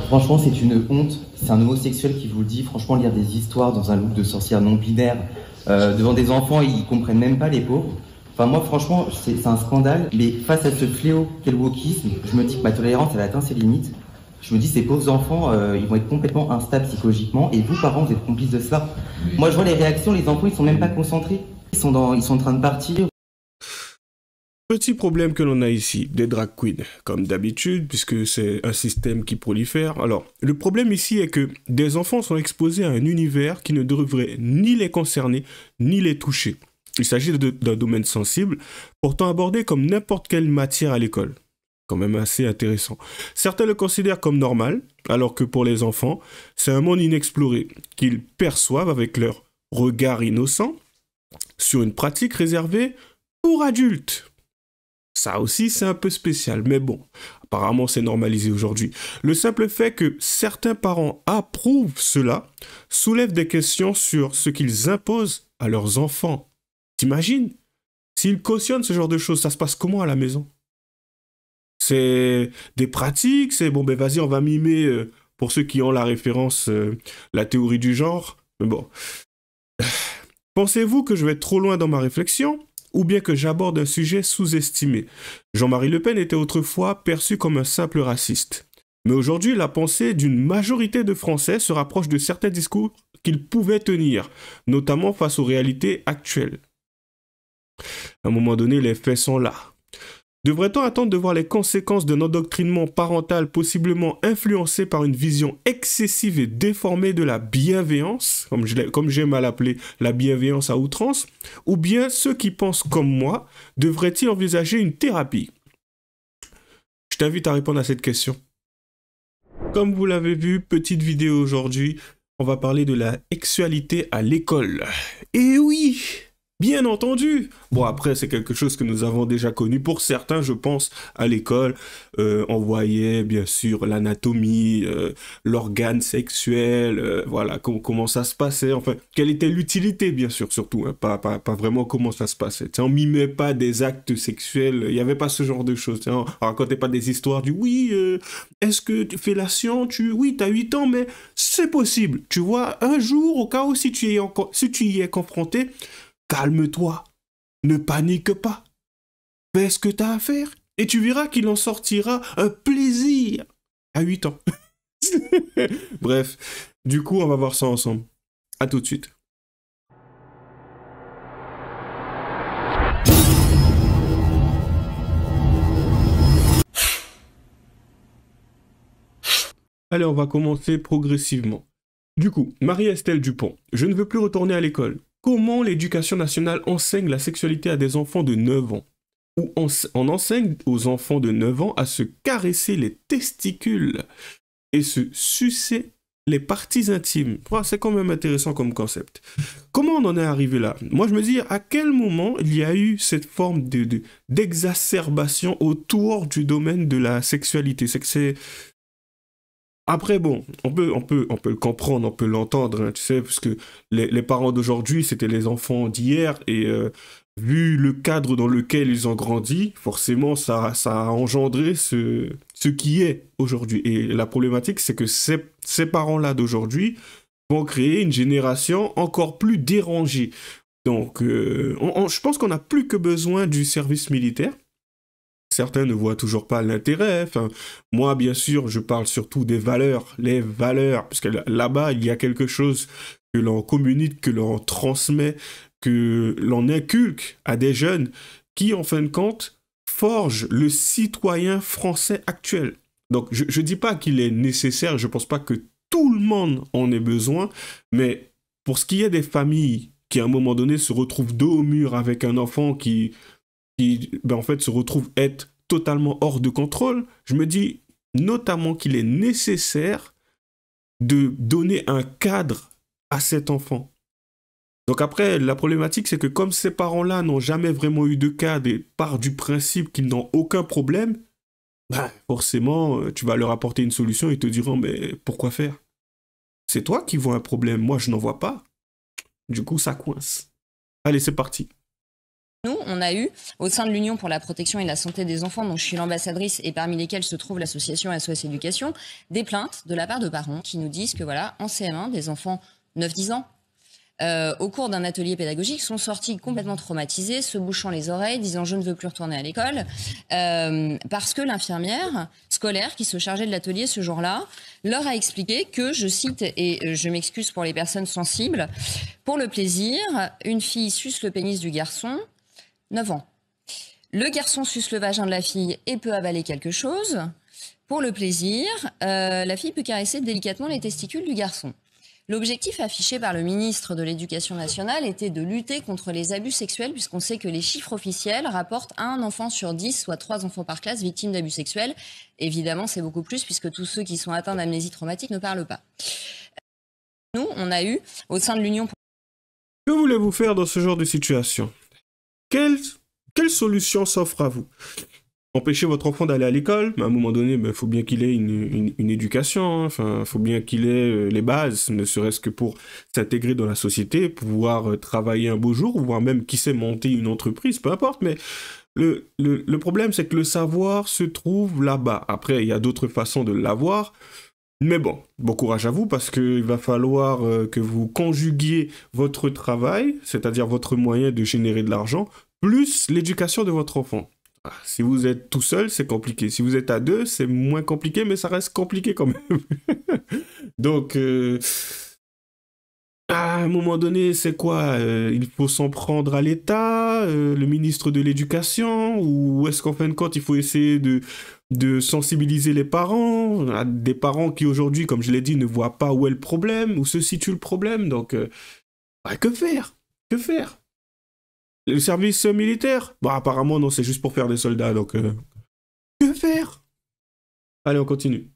Franchement, c'est une honte. C'est un homosexuel qui vous le dit. Franchement, lire des histoires dans un look de sorcière non binaire devant des enfants, ils comprennent même pas les pauvres. Enfin, moi, franchement, c'est un scandale. Mais face à ce fléau qu'est le wokisme, je me dis que ma tolérance, elle atteint ses limites. Je me dis, ces pauvres enfants, ils vont être complètement instables psychologiquement. Et vous, parents, vous êtes complices de cela. Moi, je vois les réactions, les enfants, ils sont même pas concentrés. Ils sont en train de partir. Petit problème que l'on a ici, des drag queens, comme d'habitude, puisque c'est un système qui prolifère. Alors, le problème ici est que des enfants sont exposés à un univers qui ne devrait ni les concerner, ni les toucher. Il s'agit d'un domaine sensible, pourtant abordé comme n'importe quelle matière à l'école. Quand même assez intéressant. Certains le considèrent comme normal, alors que pour les enfants, c'est un monde inexploré qu'ils perçoivent avec leur regard innocent sur une pratique réservée pour adultes. Ça aussi, c'est un peu spécial, mais bon, apparemment c'est normalisé aujourd'hui. Le simple fait que certains parents approuvent cela soulève des questions sur ce qu'ils imposent à leurs enfants. T'imagines? S'ils cautionnent ce genre de choses, ça se passe comment à la maison? C'est des pratiques, c'est bon, ben vas-y, on va mimer, pour ceux qui ont la référence, la théorie du genre. Mais bon. Pensez-vous que je vais trop loin dans ma réflexion? Ou bien que j'aborde un sujet sous-estimé? Jean-Marie Le Pen était autrefois perçu comme un simple raciste. Mais aujourd'hui, la pensée d'une majorité de Français se rapproche de certains discours qu'il pouvait tenir, notamment face aux réalités actuelles. À un moment donné, les faits sont là. Devrait-on attendre de voir les conséquences d'un endoctrinement parental possiblement influencé par une vision excessive et déformée de la bienveillance, comme j'aime à l'appeler la bienveillance à outrance, ou bien ceux qui pensent comme moi devraient-ils envisager une thérapie? Je t'invite à répondre à cette question. Comme vous l'avez vu, petite vidéo aujourd'hui, on va parler de la sexualité à l'école. Et oui! Bien entendu. Bon, après, c'est quelque chose que nous avons déjà connu. Pour certains, je pense, à l'école, on voyait bien sûr l'anatomie, l'organe sexuel, voilà, comment ça se passait, enfin, quelle était l'utilité, bien sûr, surtout, hein, pas vraiment comment ça se passait. T'sais, on mimait pas des actes sexuels, il n'y avait pas ce genre de choses. On racontait pas des histoires du oui, est-ce que tu fais fellation, oui, t'as 8 ans, mais c'est possible. Tu vois, un jour, au cas où, si tu y es confronté, calme-toi, ne panique pas, fais ce que tu as à faire et tu verras qu'il en sortira un plaisir à 8 ans. Bref, du coup, on va voir ça ensemble. À tout de suite. Allez, on va commencer progressivement. Du coup, Marie-Estelle Dupont, je ne veux plus retourner à l'école. Comment l'éducation nationale enseigne la sexualité à des enfants de 9 ans? Ou on enseigne aux enfants de 9 ans à se caresser les testicules et se sucer les parties intimes. C'est quand même intéressant comme concept. Comment on en est arrivé là? Moi, je me dis, à quel moment il y a eu cette forme d'exacerbation autour du domaine de la sexualité? C'est que c'est... Après, bon, on peut le comprendre, on peut l'entendre, hein, tu sais, parce que les parents d'aujourd'hui, c'était les enfants d'hier, et vu le cadre dans lequel ils ont grandi, forcément, ça a engendré ce qui est aujourd'hui. Et la problématique, c'est que ces parents-là d'aujourd'hui vont créer une génération encore plus dérangée. Donc, je pense qu'on n'a plus que besoin du service militaire. Certains ne voient toujours pas l'intérêt. Enfin, moi, bien sûr, je parle surtout des valeurs, les valeurs, parce que là-bas, il y a quelque chose que l'on communique, que l'on transmet, que l'on inculque à des jeunes qui, en fin de compte, forgent le citoyen français actuel. Donc, je ne dis pas qu'il est nécessaire, je ne pense pas que tout le monde en ait besoin, mais pour ce qui est des familles qui, à un moment donné, se retrouvent dos au mur avec un enfant qui en fait, se retrouve être totalement hors de contrôle, je me dis notamment qu'il est nécessaire de donner un cadre à cet enfant. Donc après, la problématique, c'est que comme ces parents-là n'ont jamais vraiment eu de cadre et partent du principe qu'ils n'ont aucun problème, ben, forcément, tu vas leur apporter une solution et ils te diront, mais pourquoi faire? C'est toi qui vois un problème, moi je n'en vois pas. Du coup, ça coince. Allez, c'est parti. Nous, on a eu, au sein de l'Union pour la protection et la santé des enfants, dont je suis l'ambassadrice et parmi lesquelles se trouve l'association SOS Éducation, des plaintes de la part de parents qui nous disent que voilà, en CM1, des enfants 9-10 ans, au cours d'un atelier pédagogique, sont sortis complètement traumatisés, se bouchant les oreilles, disant je ne veux plus retourner à l'école, parce que l'infirmière scolaire qui se chargeait de l'atelier ce jour-là leur a expliqué que, je cite, et je m'excuse pour les personnes sensibles, pour le plaisir, une fille suce le pénis du garçon, 9 ans. Le garçon suce le vagin de la fille et peut avaler quelque chose. Pour le plaisir, la fille peut caresser délicatement les testicules du garçon. L'objectif affiché par le ministre de l'Éducation nationale était de lutter contre les abus sexuels, puisqu'on sait que les chiffres officiels rapportent un enfant sur 10, soit 3 enfants par classe, victimes d'abus sexuels. Évidemment, c'est beaucoup plus, puisque tous ceux qui sont atteints d'amnésie traumatique ne parlent pas. Nous, on a eu, au sein de l'Union... Que voulez-vous faire dans ce genre de situation? Quelle solution s'offre à vous? Empêcher votre enfant d'aller à l'école, mais à un moment donné, il faut bien qu'il ait une éducation, hein. Enfin, il faut bien qu'il ait les bases, ne serait-ce que pour s'intégrer dans la société, pouvoir travailler un beau jour, voire même, qui sait, monter une entreprise, peu importe, mais le problème, c'est que le savoir se trouve là-bas. Après, il y a d'autres façons de l'avoir, mais bon courage à vous, parce qu'il va falloir que vous conjuguiez votre travail, c'est-à-dire votre moyen de générer de l'argent, plus l'éducation de votre enfant. Si vous êtes tout seul, c'est compliqué. Si vous êtes à deux, c'est moins compliqué, mais ça reste compliqué quand même. Donc, à un moment donné, c'est quoi? Il faut s'en prendre à l'État, le ministre de l'Éducation, ou est-ce qu'en fin de compte, il faut essayer de sensibiliser les parents, des parents qui aujourd'hui, comme je l'ai dit, ne voient pas où est le problème, où se situe le problème. Donc, que faire? Que faire? Le service militaire? Bon, apparemment, non, c'est juste pour faire des soldats, donc... Que faire? Allez, on continue.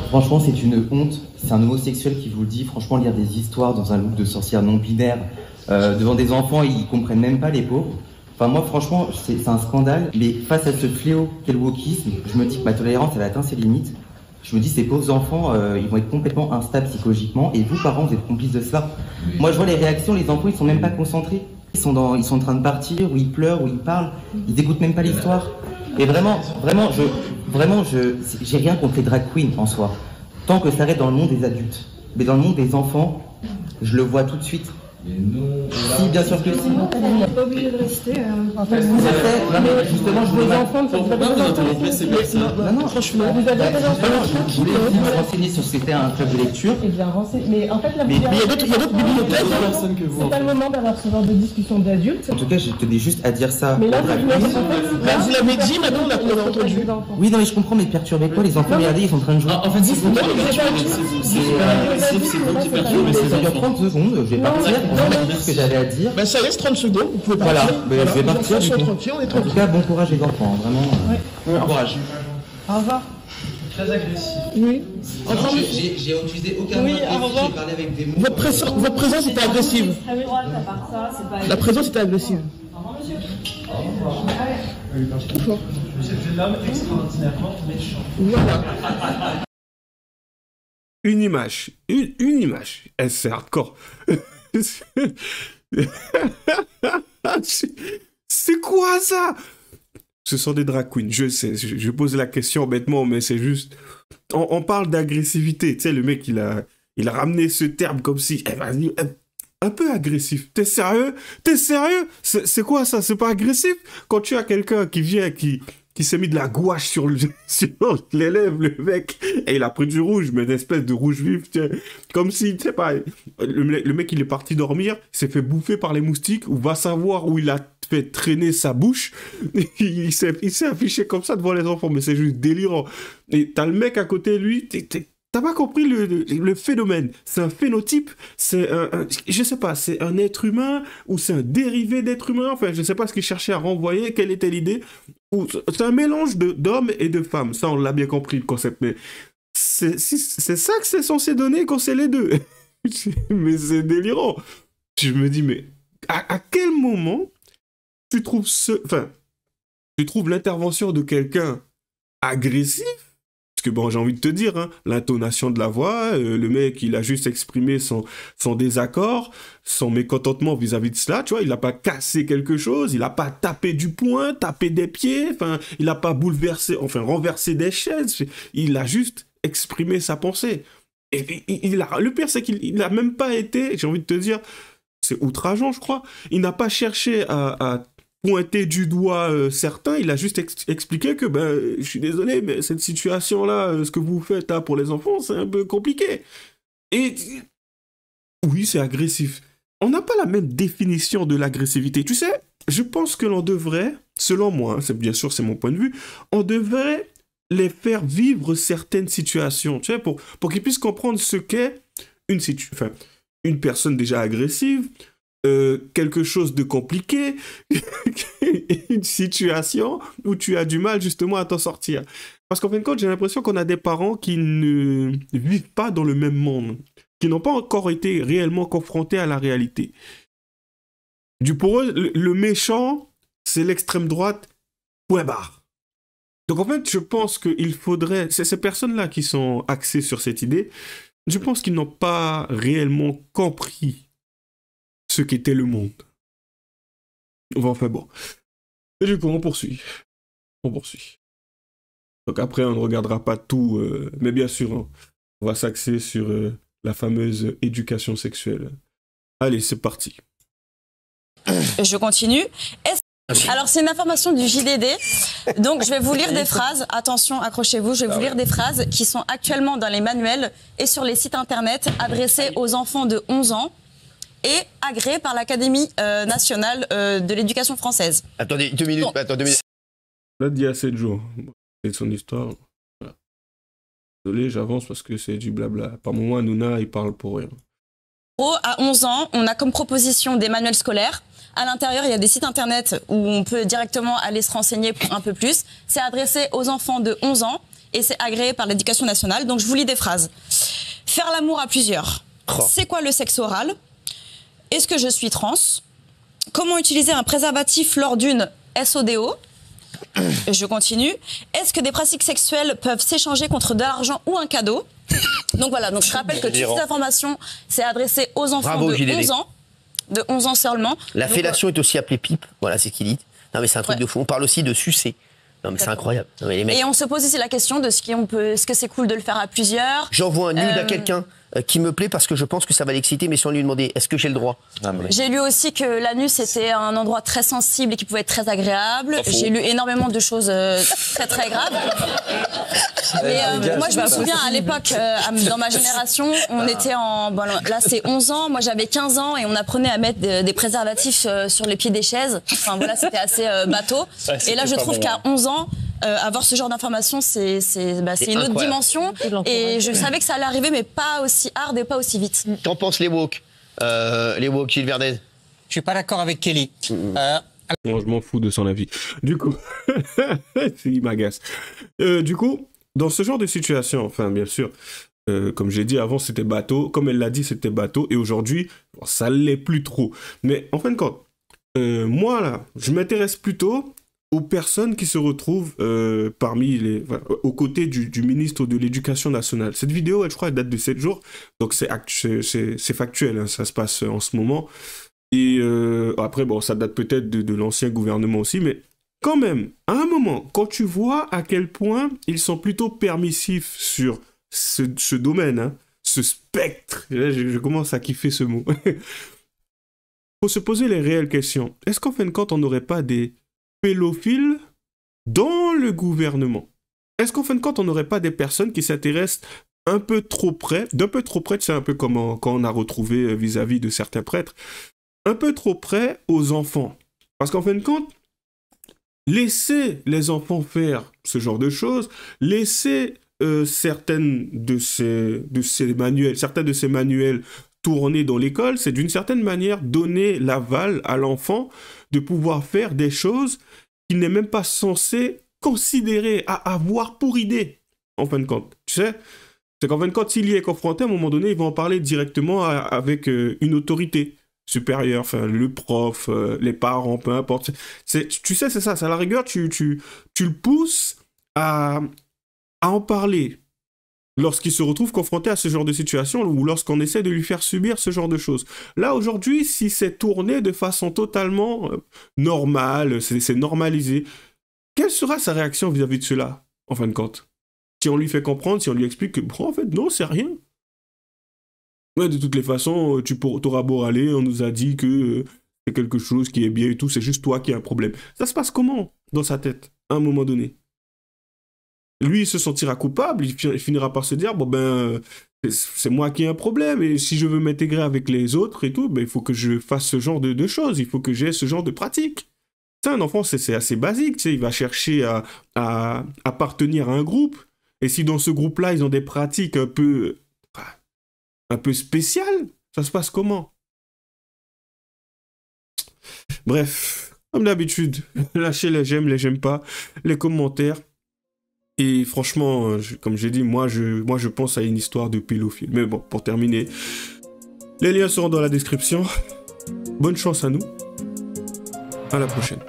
Franchement, c'est une honte. C'est un homosexuel qui vous le dit. Franchement, lire des histoires dans un look de sorcière non binaire, devant des enfants, ils comprennent même pas, les pauvres. Enfin, moi, franchement, c'est un scandale. Mais face à ce fléau qu'est le wokisme, je me dis que ma tolérance, elle a atteint ses limites. Je me dis, ces pauvres enfants, ils vont être complètement instables psychologiquement. Et vous, parents, vous êtes complices de cela. Moi, je vois les réactions, les enfants, ils sont même pas concentrés. Ils sont en train de partir, ou ils pleurent, ou ils parlent. Ils écoutent même pas l'histoire. Et vraiment, j'ai rien contre les drag queens en soi. Tant que ça arrête dans le monde des adultes. Mais dans le monde des enfants, je le vois tout de suite. Si, bien sûr que si. On n'est pas obligé de rester. En fait, vous êtes justement, je vos enfants, vous avez des enfants. Non, franchement, vous avez des enfants. Je voulais vous renseigner sur ce qu'était un club de lecture. Eh bien, mais en fait, il y a d'autres bibliothèques. C'est pas le moment d'avoir ce genre de discussion d'adultes. En tout cas, je tenais juste à dire ça. Mais là, vous l'avez dit, maintenant, on l'a entendu. Oui, non, mais je comprends, mais perturbez quoi? Les enfants, regardez, ils sont en train de jouer. En fait, c'est vous qui perturbez ces Il y a enfants. 30 secondes, je vais partir. Je vais dire ce que j'avais à dire. Ben, ça reste 30 secondes, vous pouvez partir. Voilà, je vais partir du coup. Tranquille, on est En tranquille. tout cas, bon courage les enfants, vraiment. Bon courage. Au revoir. Très agressif. Oui. J'ai utilisé aucun Oui, mot au revoir. j'ai parlé avec des mots. Votre présence était agressive. La présence était agressive. C'est un homme extraordinairement méchant. Voilà. Une image. Une image. C'est hardcore. C'est quoi ça? Ce sont des drag queens, je sais, je pose la question bêtement, mais c'est juste... On parle d'agressivité, tu sais, le mec, il a ramené ce terme comme si... vas-y, un peu agressif. T'es sérieux? T'es sérieux? C'est quoi ça? C'est pas agressif? Quand tu as quelqu'un qui vient, qui s'est mis de la gouache sur les lèvres, le mec, et il a pris du rouge, mais une espèce de rouge vif, tiens, comme si, tu sais pas, le mec, il est parti dormir, il s'est fait bouffer par les moustiques, ou va savoir où il a fait traîner sa bouche, il s'est affiché comme ça devant les enfants, mais c'est juste délirant. Et t'as le mec à côté de lui, t'as pas compris le phénomène. C'est un phénotype, c'est je sais pas, c'est un être humain, ou c'est un dérivé d'être humain, enfin, je sais pas ce qu'il cherchait à renvoyer, quelle était l'idée. C'est un mélange d'hommes et de femmes, ça on l'a bien compris le concept, mais c'est ça que c'est censé donner quand c'est les deux. Mais c'est délirant. Je me dis, mais à quel moment tu trouves tu trouves l'intervention de quelqu'un agressif? que bon, j'ai envie de te dire, hein, l'intonation de la voix, le mec, il a juste exprimé son désaccord, son mécontentement vis-à-vis de cela, tu vois, il n'a pas cassé quelque chose, il n'a pas tapé du poing, tapé des pieds, enfin, il n'a pas bouleversé, enfin, renversé des chaises, il a juste exprimé sa pensée. Et le pire, c'est qu'il n'a même pas été, j'ai envie de te dire, c'est outrageant, je crois, il n'a pas cherché à pointer du doigt certains, il a juste expliqué que, ben, je suis désolé, mais cette situation-là, ce que vous faites là, pour les enfants, c'est un peu compliqué. Et oui, c'est agressif. On n'a pas la même définition de l'agressivité. Tu sais, je pense que l'on devrait, selon moi, hein, bien sûr c'est mon point de vue, on devrait les faire vivre certaines situations, tu sais, pour qu'ils puissent comprendre ce qu'est une personne déjà agressive, quelque chose de compliqué, une situation où tu as du mal justement à t'en sortir. Parce qu'en fin de compte, j'ai l'impression qu'on a des parents qui ne vivent pas dans le même monde, qui n'ont pas encore été réellement confrontés à la réalité. Pour eux, le méchant, c'est l'extrême droite, point barre. Donc en fait, je pense qu'il faudrait... C'est ces personnes-là qui sont axées sur cette idée. Je pense qu'ils n'ont pas réellement compris ce qu'était le monde. Enfin bon. Et du coup, on poursuit. Donc après, on ne regardera pas tout, mais bien sûr, hein, on va s'axer sur la fameuse éducation sexuelle. Allez, c'est parti. Je continue. Alors, c'est une information du JDD. Donc, je vais vous lire des phrases. Attention, accrochez-vous. Je vais vous lire des phrases qui sont actuellement dans les manuels et sur les sites internet adressés aux enfants de 11 ans et agréés par l'Académie nationale de l'éducation française. Attendez 2 minutes. Donc, Attends 2 minutes. Là, d'il y a 7 jours. C'est son histoire. Voilà. Désolé, j'avance parce que c'est du blabla. Par moment, Nouna, il parle pour rien. À 11 ans, on a comme proposition des manuels scolaires. À l'intérieur, il y a des sites internet où on peut directement aller se renseigner pour un peu plus. C'est adressé aux enfants de 11 ans et c'est agréé par l'éducation nationale. Donc, je vous lis des phrases. Faire l'amour à plusieurs. C'est quoi le sexe oral? Est-ce que je suis trans? Comment utiliser un préservatif lors d'une SODO? Je continue. Est-ce que des pratiques sexuelles peuvent s'échanger contre de l'argent ou un cadeau? Donc voilà, donc je rappelle que toutes ces informations, c'est adressé aux enfants de 11 ans. De 11 ans seulement. La fellation est aussi appelée pipe. Voilà, c'est ce qu'il dit. Non, mais c'est un truc de fou. On parle aussi de sucer. Non, mais c'est incroyable. Non, mais les mecs... Et on se pose aussi la question de est-ce que c'est cool de le faire à plusieurs? J'envoie un nude à quelqu'un qui me plaît parce que je pense que ça va l'exciter, mais sans lui demander est-ce que j'ai le droit. J'ai lu aussi que l'anus était un endroit très sensible et qui pouvait être très agréable. J'ai lu énormément de choses très très graves. Mais moi je me souviens à l'époque, dans ma génération, on était en... Bon, là c'est 11 ans, moi j'avais 15 ans et on apprenait à mettre des préservatifs sur les pieds des chaises. Enfin voilà, c'était assez bateau. Et là je trouve qu'à 11 ans, avoir ce genre d'informations, c'est une autre dimension. Et je savais que ça allait arriver, mais pas aussi hard et pas aussi vite. Qu'en pensent les woke, Gilles Verdez? Je suis pas d'accord avec Kelly. Moi, je m'en fous de son avis. Du coup, il m'agace. Du coup, dans ce genre de situation, enfin, bien sûr, comme j'ai dit avant, c'était bateau. Comme elle l'a dit, c'était bateau. Et aujourd'hui, bon, ça l'est plus trop. Mais en fin de compte, moi, là, je m'intéresse plutôt aux personnes qui se retrouvent aux côtés du ministre de l'Éducation nationale. Cette vidéo, je crois, elle date de 7 jours, donc c'est factuel, hein, ça se passe en ce moment. Et après, bon, ça date peut-être de l'ancien gouvernement aussi, mais quand même, à un moment, quand tu vois à quel point ils sont plutôt permissifs sur ce domaine, hein, ce spectre, là, je commence à kiffer ce mot, faut se poser les réelles questions. Est-ce qu'en fin de compte, on n'aurait pas des pédophiles dans le gouvernement? Est-ce qu'en fin de compte, on n'aurait pas des personnes qui s'intéressent d'un peu trop près, c'est un peu comme quand on a retrouvé vis-à-vis de certains prêtres, un peu trop près aux enfants? Parce qu'en fin de compte, laisser les enfants faire ce genre de choses, laisser certains de ces manuels tourner dans l'école, c'est d'une certaine manière donner l'aval à l'enfant de pouvoir faire des choses qu'il n'est même pas censé considérer, à avoir pour idée, en fin de compte. Tu sais, c'est qu'en fin de compte, s'il y est confronté, à un moment donné, il va en parler directement avec une autorité supérieure, enfin, le prof, les parents, peu importe. Tu sais, c'est ça, à la rigueur, tu le pousses à à en parler lorsqu'il se retrouve confronté à ce genre de situation ou lorsqu'on essaie de lui faire subir ce genre de choses. Là, aujourd'hui, si c'est tourné de façon totalement normale, c'est normalisé, quelle sera sa réaction vis-à-vis de cela, en fin de compte? Si on lui fait comprendre, si on lui explique que, bon, en fait, non, c'est rien. Ouais, de toutes les façons, t'auras beau râler, on nous a dit que c'est quelque chose qui est bien et tout, c'est juste toi qui as un problème. Ça se passe comment dans sa tête, à un moment donné? Lui, il se sentira coupable, il finira par se dire, bon ben, c'est moi qui ai un problème, et si je veux m'intégrer avec les autres et tout, ben, il faut que je fasse ce genre de choses, il faut que j'ai ce genre de pratique. C'est un enfant, c'est assez basique, tu sais, il va chercher à appartenir à un groupe, et si dans ce groupe-là, ils ont des pratiques un peu spéciales, ça se passe comment? Bref, comme d'habitude, lâchez les j'aime pas, les commentaires. Et franchement, comme j'ai dit, moi je pense à une histoire de pédophile. Mais bon, pour terminer, les liens seront dans la description. Bonne chance à nous. À la prochaine.